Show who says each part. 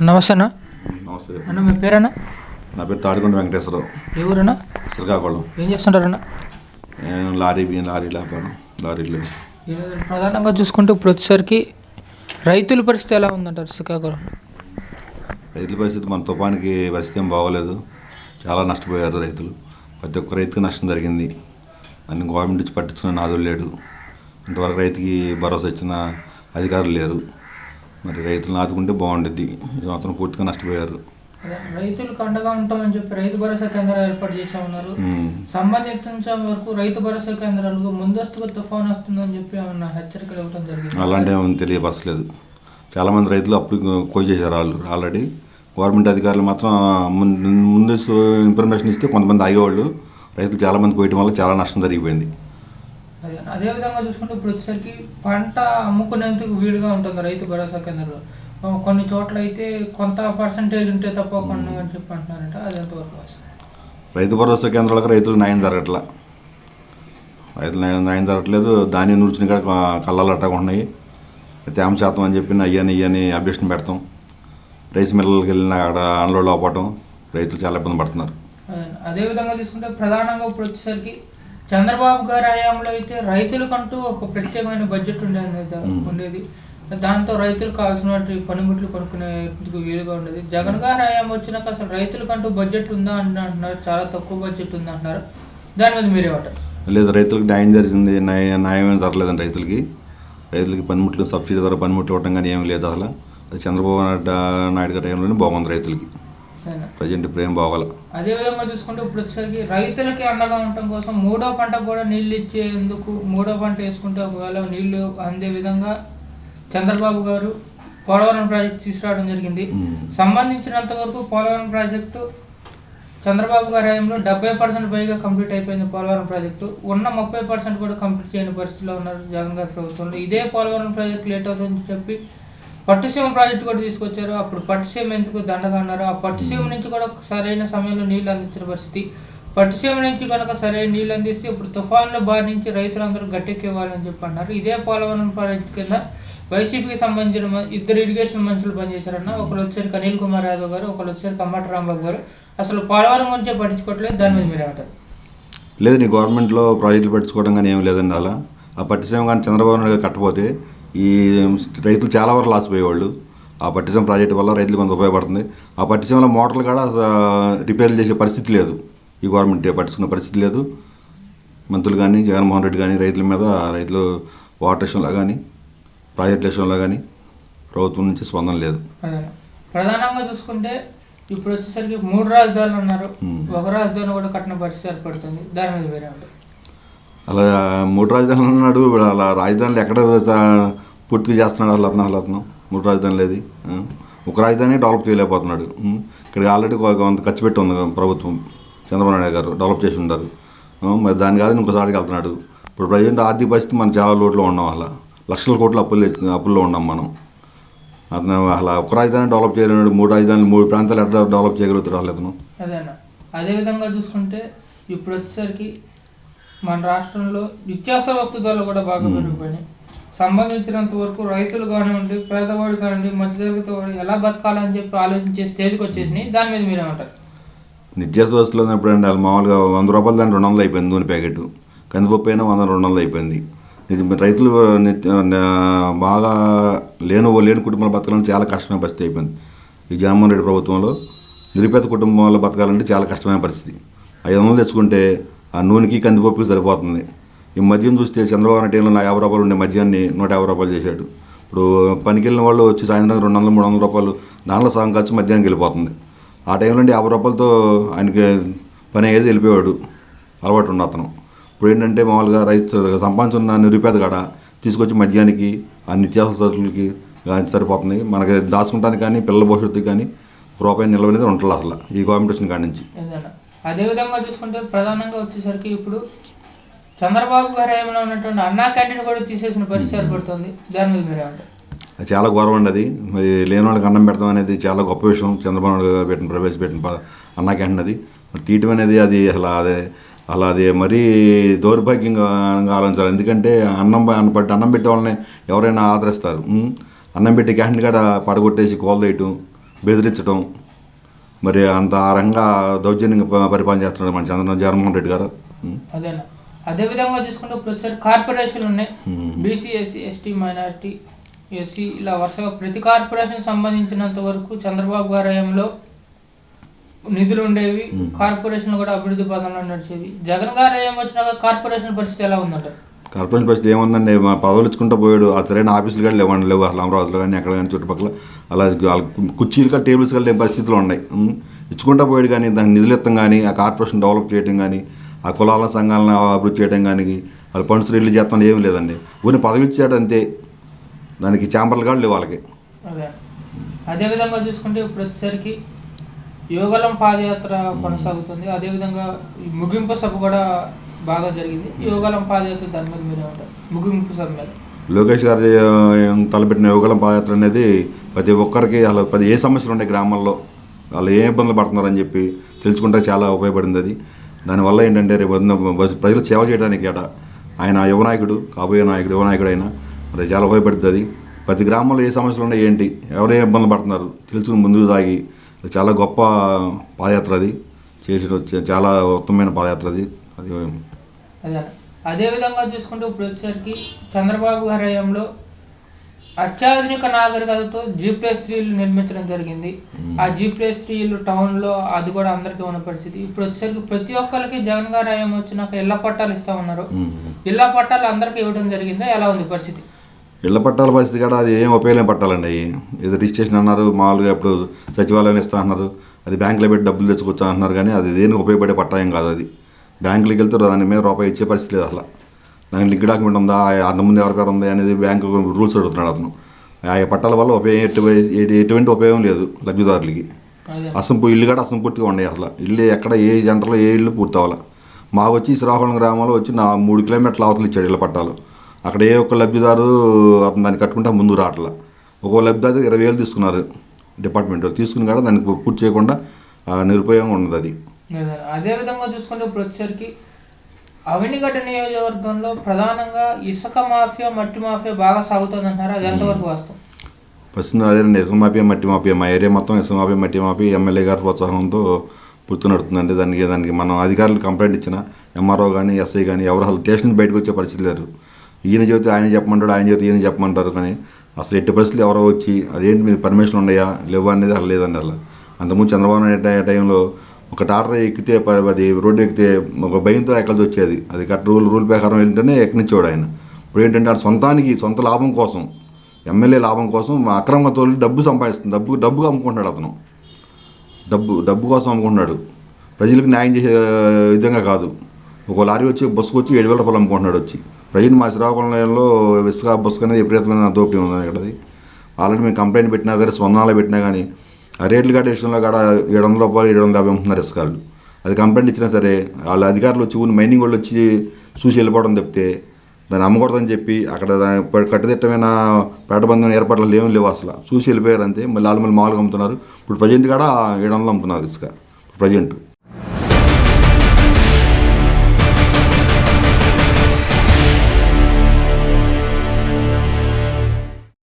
Speaker 1: నమస్తే అన్న.
Speaker 2: నమస్తే.
Speaker 1: అన్న మీ పేరన్నా?
Speaker 2: నా పేరు తాడికొండ వెంకటేశ్వరరావు.
Speaker 1: ఏ ఊరన్నా?
Speaker 2: శ్రీకాకుళం.
Speaker 1: ఏం చేస్తుంటారన్న?
Speaker 2: లారీ వ్యాపారం, లారీలు.
Speaker 1: ప్రధానంగా చూసుకుంటే ఇప్పుడు వచ్చేసరికి రైతుల పరిస్థితి ఎలా ఉందంటారు శ్రీకాకుళం?
Speaker 2: రైతుల పరిస్థితి మన తుఫానికి పరిస్థితి ఏం బాగోలేదు. చాలా నష్టపోయారు రైతులు. ప్రతి ఒక్క రైతుకి నష్టం జరిగింది. అన్ని గవర్నమెంట్ నుంచి పట్టించిన నాదులు లేడు. ఇంతవరకు రైతుకి భరోసా ఇచ్చిన అధికారులు లేరు. మరి రైతులను ఆదుకుంటే బాగుండేది. ఈ సంవత్సరం పూర్తిగా నష్టపోయారు.
Speaker 1: రైతులకు అండగా ఉంటామని చెప్పి రైతు భరోసా కేంద్రాలు ఏర్పాటు చేసా ఉన్నారు. సంబంధించిన వరకు రైతు భరోసా కేంద్రాలకు ముందస్తుగా తుఫాన్ వస్తుందని చెప్పి ఏమన్నా హెచ్చరికలు ఇవ్వడం జరిగింది?
Speaker 2: అలాంటి ఏమైనా తెలియపరచలేదు. చాలామంది రైతులు అప్పుడు కోసేశారు వాళ్ళు ఆల్రెడీ. గవర్నమెంట్ అధికారులు మాత్రం ముందు ఇన్ఫర్మేషన్ ఇస్తే కొంతమంది ఆగేవాళ్ళు. రైతులు చాలామంది పోయటం వల్ల చాలా నష్టం జరిగిపోయింది.
Speaker 1: అదేవిధంగా చూసుకుంటే ఇప్పుడు వచ్చేసరికి పంట అమ్ముకునేందుకు వీలుగా ఉంటుంది రైతు భరోసా కేంద్రంలో. కొన్ని చోట్ల అయితే కొంత పర్సంటేజ్ ఉంటే తప్ప కొన్ని అని చెప్పి అంటున్నారంట. అది ఎంతవరకు వస్తుంది?
Speaker 2: రైతు భరోసా కేంద్రాలకు రైతులకు న్యాయం జరగట్లా. రైతులు న్యాయం జరగట్లేదు. ధాన్యం నూర్చిన కాడ కళ్ళాలు అట్టకుంటున్నాయి. తేమ శాతం అని చెప్పి ఇయ్యని అభ్యర్థన పెడతాం. రైస్ మిల్లర్కి వెళ్ళిన అక్కడ అన్లోడ్ అవ్వటం రైతులు చాలా ఇబ్బంది పడుతున్నారు.
Speaker 1: అదేవిధంగా చూసుకుంటే ప్రధానంగా ఇప్పుడు వచ్చేసరికి చంద్రబాబు గారి హయాంలో అయితే రైతులకంటూ ఒక ప్రత్యేకమైన బడ్జెట్ ఉండేది. దాంతో రైతులకు కావాల్సిన పనిముట్లు కొనుక్కునేందుకు వీలుగా ఉండేది. జగన్ గారి హయాం వచ్చినాక అసలు రైతులకంటూ బడ్జెట్ ఉందా అని అంటున్నారు. చాలా తక్కువ బడ్జెట్ ఉంది అంటున్నారు. దాని మీద మీరేమంటారు?
Speaker 2: లేదు, రైతులకు న్యాయం జరిగింది. న్యాయం ఏం జరగలేదండి. రైతులకి పనిముట్లు సబ్సిడీ ద్వారా పనిముట్లు ఇవ్వడం కానీ ఏమీ లేదు. అసలు అది చంద్రబాబు నాయుడు గారి టైంలోనే బాగుంది రైతులకి. ప్రజెంట్ ఇప్పుడు ఏం బాగోలే.
Speaker 1: అదేవిధంగా చూసుకుంటే ఇప్పుడు వచ్చేసరికి రైతులకి అండగా ఉండటం కోసం మూడో పంటకు కూడా నీళ్లు ఇచ్చేందుకు మూడో పంట వేసుకుంటే ఒకవేళ నీళ్లు అందే విధంగా చంద్రబాబు గారు పోలవరం ప్రాజెక్టు తీసుకురావడం జరిగింది. సంబంధించినంత వరకు పోలవరం ప్రాజెక్టు చంద్రబాబు గారి హయాంలో 70% పైగా కంప్లీట్ అయిపోయింది. పోలవరం ప్రాజెక్టు ఉన్న 30% కూడా కంప్లీట్ చేయని పరిస్థితిలో ఉన్నారు జగన్ గారి ప్రభుత్వంలో. ఇదే పోలవరం ప్రాజెక్టు లేట్ అవుతుందని చెప్పి పట్టుసీమ ప్రాజెక్టు కూడా తీసుకొచ్చారు. అప్పుడు పట్టుసీమ ఎందుకు దండగా అన్నారు. ఆ పట్టుసీమ నుంచి కూడా సరైన సమయంలో నీళ్లు అందించిన పరిస్థితి. పట్టుసీమ నుంచి కనుక సరైన నీళ్లు అందిస్తే ఇప్పుడు తుఫాన్ల బారి నుంచి రైతులందరూ గట్టెక్కేవాలని చెప్పి అన్నారు. ఇదే పోలవరం ప్రాజెక్టు కింద వైసీపీకి సంబంధించిన ఇద్దరు ఇరిగేషన్ మంత్రులు పనిచేశారన్న. ఒకరు వచ్చారు అనిల్ కుమార్ యాదవ్ గారు, ఒకరు వచ్చారు కమ్మటి రాంబాబు గారు. అసలు పోలవరం గురించే పట్టించుకోవట్లేదు. దాని మీద మీరేమంటారు?
Speaker 2: లేదు, నీ గవర్నమెంట్లో ప్రాజెక్టులు పట్టించుకోవడం కానీ ఏం లేదండి. అలా ఆ పట్టిసీమ కానీ చంద్రబాబు నాయుడు కట్టపోతే ఈ రైతులు చాలా వరకు లాస్ పోయేవాళ్ళు. ఆ పట్టిసీమ ప్రాజెక్టు వల్ల రైతులు కొంత ఉపయోగపడుతుంది. ఆ పట్టిసీమలో మోటార్లు కూడా రిపేర్లు చేసే పరిస్థితి లేదు. ఈ గవర్నమెంట్ పట్టించుకున్న పరిస్థితి లేదు. మంత్రులు కానీ జగన్మోహన్ రెడ్డి కానీ రైతుల మీద, రైతులు వాటర్ విషయంలో కానీ ప్రాజెక్టుల విషయంలో కానీ ప్రభుత్వం నుంచి స్పందన లేదు.
Speaker 1: ప్రధానంగా చూసుకుంటే ఇప్పుడు వచ్చేసరికి 3 రాజధానులు అన్నారు. ఒక రాజధాని కూడా కట్టిన పరిస్థితి ఏర్పడుతుంది. దాని మీద వేరే ఉంటాయి.
Speaker 2: అలా 3 రాజధానులు అన్నాడు. అలా రాజధానులు ఎక్కడ పూర్తిగా చేస్తున్నాడు అతను 3 రాజధానులు ఏది? ఒక రాజధాని డెవలప్ చేయలేకపోతున్నాడు. ఇక్కడ ఆల్రెడీ కొంత ఖర్చు పెట్టి ఉంది ప్రభుత్వం. చంద్రబాబు నాయుడు గారు డెవలప్ చేసి ఉంటారు. మరి దాని కాదు ఇంకోసారికి వెళ్తున్నాడు. ఇప్పుడు ప్రజెంట్ ఆర్థిక పరిస్థితి మనం చాలా లోటులో ఉన్నాం. అలా లక్షల కోట్ల అప్పుల్లో ఉన్నాం మనం. అతను అలా ఒక రాజధాని డెవలప్ చేయలేడు. 3 రాజధానులు 3 ప్రాంతాలు ఎట్లా డెవలప్ చేయగలుగుతాడు అసలు అతను?
Speaker 1: అదేవిధంగా చూసుకుంటే ఇప్పుడు వచ్చేసరికి మన రాష్ట్రంలో నిత్యావసర వస్తు ధరలు కూడా బాగా పెరిగిపోయినాయి. సంబంధించినంత వరకు రైతులు కానివ్వండి, పేదవాడు కానివ్వండి, మధ్యతరగతి వాడు ఎలా బతకాలని చెప్పి ఆలోచించే స్టేజ్కి వచ్చేసినాయి. దాని మీద మీరేమంటారు?
Speaker 2: నిత్యావసర వస్తువులు ఉన్నప్పుడండి వాళ్ళు మామూలుగా 100 రూపాయలు దాన్ని 200 అయిపోయింది. నూనె ప్యాకెట్ కందిపప్పు అయినా 100-200 అయిపోయింది. రైతులు బాగా లేని కుటుంబాలు బతకాలంటే చాలా కష్టమైన పరిస్థితి అయిపోయింది. ఈ జగన్మోహన్ రెడ్డి ప్రభుత్వంలో నిరుపేద కుటుంబాల్లో బతకాలంటే చాలా కష్టమైన పరిస్థితి. 500 తెచ్చుకుంటే ఆ నూనెకి కందిపప్పుకి సరిపోతుంది. ఈ మద్యం చూస్తే చంద్రబాబు నాయుడు టైంలో 50 రూపాయలు ఉండే మద్యాన్ని 150 రూపాయలు చేశాడు. ఇప్పుడు పనికి వెళ్ళిన వాళ్ళు వచ్చి సాయంత్రం 200-300 రూపాయలు దానిలో సగం ఖర్చు మద్యానికి వెళ్ళిపోతుంది. ఆ టైంలో 50 రూపాయలతో ఆయనకి పని అయ్యేది వెళ్ళిపోయాడు. అలవాటు ఉన్న అతను. ఇప్పుడు ఏంటంటే మామూలుగా రైతు సంపాదించున్న నిరుపేద కాడ తీసుకొచ్చి మద్యానికి ఆ నిత్యావసర సరుకులకి సరిపోతుంది. మనకి దాచుకుంటానికి కానీ పిల్లల భవిష్యత్తుకి కానీ రూపాయి నిల్వ అనేది ఉంటుంది అసలు ఈ గవర్నమెంట్ వచ్చిన కాడి నుంచి.
Speaker 1: అదేవిధంగా చూసుకుంటే ప్రధానంగా వచ్చేసరికి ఇప్పుడు చంద్రబాబు గారు ఏమైనా ఉన్నటువంటి అన్నా క్యాంటీన్ కూడా తీసేసిన పరిస్థితి ఏర్పడుతుంది. దాని మీద మీరేమంటారు?
Speaker 2: అది చాలా గౌరవం అండి. అది మరి లేని వాళ్ళకి అన్నం పెడతాం అనేది చాలా గొప్ప విషయం. చంద్రబాబు నాయుడు గారు ప్రవేశపెట్టిన అన్నా క్యాంటీన్ అది మరి తీయటం అనేది అది మరీ దౌర్భాగ్యంగా ఆలోచించాలి. ఎందుకంటే అన్నం పెట్టే వాళ్ళని ఎవరైనా ఆదరిస్తారు. అన్నం పెట్టి క్యాంటీన్ కాడ పడగొట్టేసి కోల్ వేయటం బెదిరించడం, మరి అంత ఆ రంగా దౌర్జన్యంగా పరిపాలన చేస్తున్నాడు మన జగన్మోహన్ రెడ్డి గారు.
Speaker 1: అదేనా. అదే విధంగా చూసుకుంటే ఇప్పుడు వచ్చేసరికి కార్పొరేషన్లు ఉన్నాయి, BC, SC, ST, minority, SC, ఇలా వరుసగా ప్రతి కార్పొరేషన్ సంబంధించినంత వరకు చంద్రబాబు గారి హయాంలో నిధులు ఉండేవి, కార్పొరేషన్లు కూడా అభివృద్ధి పదంలో నడిచేవి. జగన్ గారు హయాం వచ్చినాక కార్పొరేషన్ పరిస్థితి ఎలా ఉందంటారు?
Speaker 2: కార్పొరేషన్ పరిస్థితి ఏముందండి, మా పదవులు ఇచ్చుకుంటూ పోయాడు. ఆ సరైన ఆఫీసులు కానీ లేవు అసలు అమరావతిలో కానీ ఎక్కడ కానీ చుట్టుపక్కల. అలా కుర్చీలు కానీ టేబుల్స్ కానీ లేని పరిస్థితులు ఉన్నాయి. ఇచ్చుకుంటూ పోయాడు కానీ దానికి నిధులు ఇస్తాం కానీ, ఆ కార్పొరేషన్ డెవలప్ చేయడం కానీ, ఆ కులాల సంఘాలను అభివృద్ధి చేయడం కానీ, వాళ్ళు ఫండ్స్ రిలీజ్ చేస్తాం ఏమీ లేదండి. ఊరిని పదవి ఇచ్చాడు అంతే, దానికి ఛాంబర్లు కూడా లేవు వాళ్ళకి.
Speaker 1: అదేవిధంగా చూసుకుంటే ఇప్పుడు వచ్చేసరికి యోగలం పాదయాత్ర కొనసాగుతుంది. అదేవిధంగా ముగింపు సభ కూడా బాగా జరిగింది. యోగలం పాదయాత్ర దాని మీద మీరే ఉంటారు, ముగింపు సభ మీద
Speaker 2: లోకేష్ గారు తలపెట్టిన యోగలం పాదయాత్ర అనేది ప్రతి ఒక్కరికి అసలు ఏ సమస్యలు ఉన్నాయి గ్రామాల్లో, వాళ్ళు ఏ ఇబ్బందులు పడుతున్నారని చెప్పి తెలుసుకుంటే చాలా ఉపయోగపడింది అది. దానివల్ల ఏంటంటే రేపు ప్రజలు సేవ చేయడానికి ఆయన యువనాయకుడు, కాబోయే నాయకుడు, యువనాయకుడు అయినా మరి చాలా ఉపయోగపడుతుంది అది. ప్రతి గ్రామంలో ఏ సమస్యలు ఉన్నాయి, ఏంటి, ఎవరే ఇబ్బందులు పడుతున్నారు తెలుసుకుని ముందుకు సాగి చాలా గొప్ప పాదయాత్ర అది చేసిన, చాలా ఉత్తమమైన పాదయాత్ర అది.
Speaker 1: అదే అదేవిధంగా చూసుకుంటే ఇప్పుడు వచ్చేసరికి చంద్రబాబు గారి హయాంలో అత్యాధునిక నాగరికతతో G+3 నిర్మించడం జరిగింది. ఆ G+3 టౌన్లో అది కూడా అందరికీ ఉన్న పరిస్థితి. ఇప్పుడు వచ్చేసరికి ప్రతి ఒక్కరికి జగన్ గారి హయాం వచ్చినాక ఇళ్ల పట్టాలు ఇస్తా ఉన్నారు. ఇళ్ల పట్టాలు అందరికీ ఇవ్వడం జరిగిందా, ఎలా ఉంది పరిస్థితి?
Speaker 2: ఇళ్ల పట్టాల పరిస్థితి కూడా అది ఏం ఉపయోగం పట్టాలండి. అవి ఏదో రిజిస్ట్రేషన్ అన్నారు, మామూలుగా ఇప్పుడు సచివాలయం ఇస్తా అన్నారు, అది బ్యాంకులో పెట్టి డబ్బులు తెచ్చుకొచ్చా అంటున్నారు కానీ అది దేనికి ఉపయోగపడే పట్టాయం కాదు. అది బ్యాంకులకు వెళ్తే దాని మీద రూపాయి ఇచ్చే పరిస్థితి లేదు అసలు. దానికి లింక్ డాక్యుమెంట్ ఉందా, అంతకుముందు ఎవరి పేరు ఉంది అనేది బ్యాంకు రూల్స్ అడుగుతున్నాడు అతను. ఆ పట్టాల వల్ల ఎటువంటి ఉపయోగం లేదు లబ్ధిదారులకి. ఇల్లు కూడా అసంపూర్తిగా ఉన్నాయి అసలు. ఇల్లు ఎక్కడ ఏ జంటలో ఏ ఇల్లు పూర్తి అవ్వాలి. మాకు వచ్చి శ్రీకాకుళం గ్రామంలో వచ్చి 3 కిలోమీటర్ల అవతలు ఇచ్చాడు ఇళ్ళ పట్టాలు. అక్కడ ఏ ఒక్క లబ్ధిదారు అతను దాన్ని కట్టుకుంటే ముందు రావట్లా. ఒక్కో లబ్ధిదారు 20,000 తీసుకున్నారు డిపార్ట్మెంట్, తీసుకుని కూడా దానికి పూర్తి చేయకుండా నిరుపయోగంగా ఉన్నది అది.
Speaker 1: అదేవిధంగా చూసుకుంటే ఇప్పుడు వచ్చేసరికి అవనిగడ్డ నియోజకవర్గంలో ప్రధానంగా ఇసుక మాఫియా, మట్టి మాఫియా బాగా సాగుతుంది అంటారా, అది ఎంతవరకు వాస్తవం?
Speaker 2: ప్రస్తుతం అదేనండి, ఇసుక మాఫియా, మట్టి మాఫియా. మా ఏరియా మొత్తం ఇసుక మాఫియా, మట్టి మాఫియా ఎమ్మెల్యే గారి ప్రోత్సాహంతో పూర్తి నడుతుందండి. దానికి మనం అధికారులు కంప్లైంట్ ఇచ్చిన ఎంఆర్ఓ కానీ, ఎస్ఐ కానీ ఎవరు అసలు స్టేషన్ బయటకు వచ్చే పరిస్థితి లేరు. ఈయన చెబితే ఆయన చెప్పమంటాడు, ఆయన చెబితే ఈయన చెప్పమంటారు. కానీ అసలు ఎట్టి పరిస్థితులు ఎవరో వచ్చి అదేంటి మీద పర్మిషన్ ఉన్నాయా లేవా అనేది అసలు లేదండి. అసలు అంతకుముందు చంద్రబాబు నాయుడు టైంలో ఒక టాటర్ ఎక్కితే అది రోడ్డు ఎక్కితే ఒక భయంతో ఎక్కడికి వచ్చేది. అది కరెక్ట్ రూల్ ప్రకారం వెళ్తేనే ఎక్కనిచ్చేవాడు ఆయన. ఇప్పుడు ఏంటంటే ఆ సొంత లాభం కోసం, ఎమ్మెల్యే లాభం కోసం అక్రమంగా తోలి డబ్బు సంపాదిస్తుంది. డబ్బుగా అమ్ముకుంటున్నాడు అతను. డబ్బు కోసం అమ్ముకుంటున్నాడు. ప్రజలకు న్యాయం చేసే విధంగా కాదు. ఒక లారీ వచ్చి బస్సుకు వచ్చి 7,000 రూపాయలు అమ్ముకుంటున్నాడు వచ్చి. ప్రజలు మా శ్రీకాకుళంలో ఇసుక బస్సు అనేది విపరీతమైన దోపిడీ ఉంది ఇక్కడది. ఆల్రెడీ మేము కంప్లైంట్ పెట్టినా కానీ, స్పందనలో పెట్టినా కానీ ఆ రేట్లు కాడ విషయంలో కూడా 700 రూపాయలు 750 అమ్ముతున్నారు ఇసుకాళ్ళు. అది కంప్లైంట్ ఇచ్చినా సరే వాళ్ళ అధికారులు వచ్చి మైనింగ్ వాళ్ళు వచ్చి చూసి వెళ్ళిపోవడం తప్పితే దాన్ని అమ్మకూడదని చెప్పి అక్కడ కట్టుదిట్టమైన పేటబంధం ఏర్పాట్లు ఏమీ లేవు అసలు. చూసి వెళ్ళిపోయారు అంతే. మళ్ళీ మామూలుగా అమ్ముతున్నారు. ఇప్పుడు ప్రజెంట్ కూడా 700 అమ్ముతున్నారు ఇసుక ప్రజెంట్.